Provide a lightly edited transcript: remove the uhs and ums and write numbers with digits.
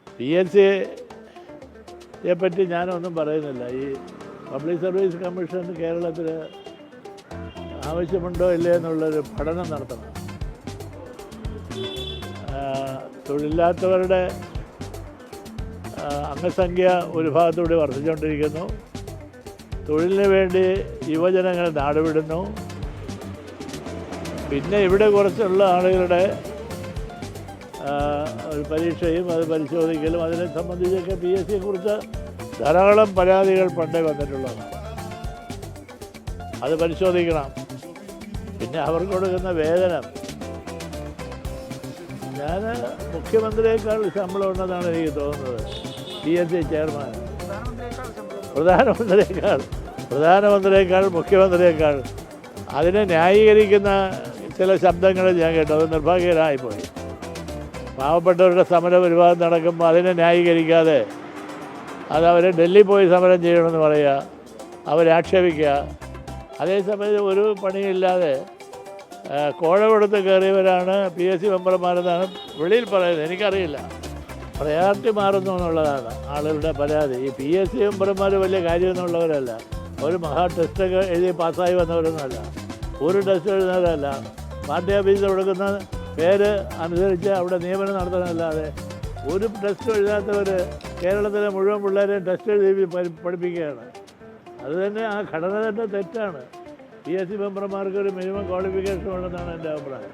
PSCയെ പറ്റി ഞാനൊന്നും പറയുന്നില്ല. ഈ പബ്ലിക് സർവീസ് കമ്മീഷൻ കേരളത്തിൽ ആവശ്യമുണ്ടോ ഇല്ലേ എന്നുള്ളൊരു പഠനം നടത്തണം. തൊഴിലില്ലാത്തവരുടെ അംഗസംഖ്യ ഒരു ഭാഗത്തൂടെ വർദ്ധിച്ചുകൊണ്ടിരിക്കുന്നു. തൊഴിലിന് വേണ്ടി യുവജനങ്ങൾ നാടുവിടുന്നു. പിന്നെ ഇവിടെ കുറച്ചുള്ള ആളുകളുടെ ഒരു പരീക്ഷയും അത് പരിശോധിക്കലും അതിനെ സംബന്ധിച്ചൊക്കെ PSCയെക്കുറിച്ച് ധാരാളം പരാതികൾ പണ്ടേ വന്നിട്ടുള്ളതാണ്. അത് പരിശോധിക്കണം. പിന്നെ അവർക്ക് കൊടുക്കുന്ന വേതനം, ഞാൻ മുഖ്യമന്ത്രിയേക്കാൾ ശമ്പളം ഉണ്ടെന്നാണ് എനിക്ക് തോന്നുന്നത്. PSC ചെയർമാൻ പ്രധാനമന്ത്രിയേക്കാൾ മുഖ്യമന്ത്രിയേക്കാൾ. അതിനെ ന്യായീകരിക്കുന്ന ചില ശബ്ദങ്ങൾ ഞാൻ കേട്ടു. അത് നിർഭാഗ്യകരമായിപ്പോയി. പാവപ്പെട്ടവരുടെ സമരം ഒരു ഭാഗം നടക്കുമ്പോൾ അതിനെ ന്യായീകരിക്കാതെ അതവരെ ഡൽഹി പോയി സമരം ചെയ്യണമെന്ന് പറയുക, അവരെ ആക്ഷേപിക്കുക. അതേസമയത്ത് ഒരു പണിയില്ലാതെ കോഴ കൊടുത്ത് കയറിയവരാണ് PSC മെമ്പർമാരെന്നാണ് വെളിയിൽ പറയുന്നത്. എനിക്കറിയില്ല. പ്രയോറിറ്റി മാറുന്നു എന്നുള്ളതാണ് ആളുകളുടെ പരാതി. ഈ PSC മെമ്പർമാർ വലിയ കാര്യമൊന്നുമുള്ളവരല്ല. ഒരു മഹാ ടെസ്റ്റൊക്കെ എഴുതി പാസ്സായി വന്നവരൊന്നുമല്ല. ഒരു ടെസ്റ്റ് എഴുതുന്നവരല്ല. പാർട്ടി ഓഫീസിൽ കൊടുക്കുന്ന പേര് അനുസരിച്ച് അവിടെ നിയമനം നടത്തണമല്ലാതെ ഒരു ടെസ്റ്റ് എഴുതാത്തവർ കേരളത്തിലെ മുഴുവൻ പിള്ളേരെയും ടെസ്റ്റ് എഴുതി പഠിപ്പിക്കുകയാണ്. അതുതന്നെ ആ ഘടന തന്നെ തെറ്റാണ്. PSC മെമ്പർമാർക്ക് ഒരു മിനിമം ക്വാളിഫിക്കേഷൻ ഉണ്ടെന്നാണ് എൻ്റെ അഭിപ്രായം.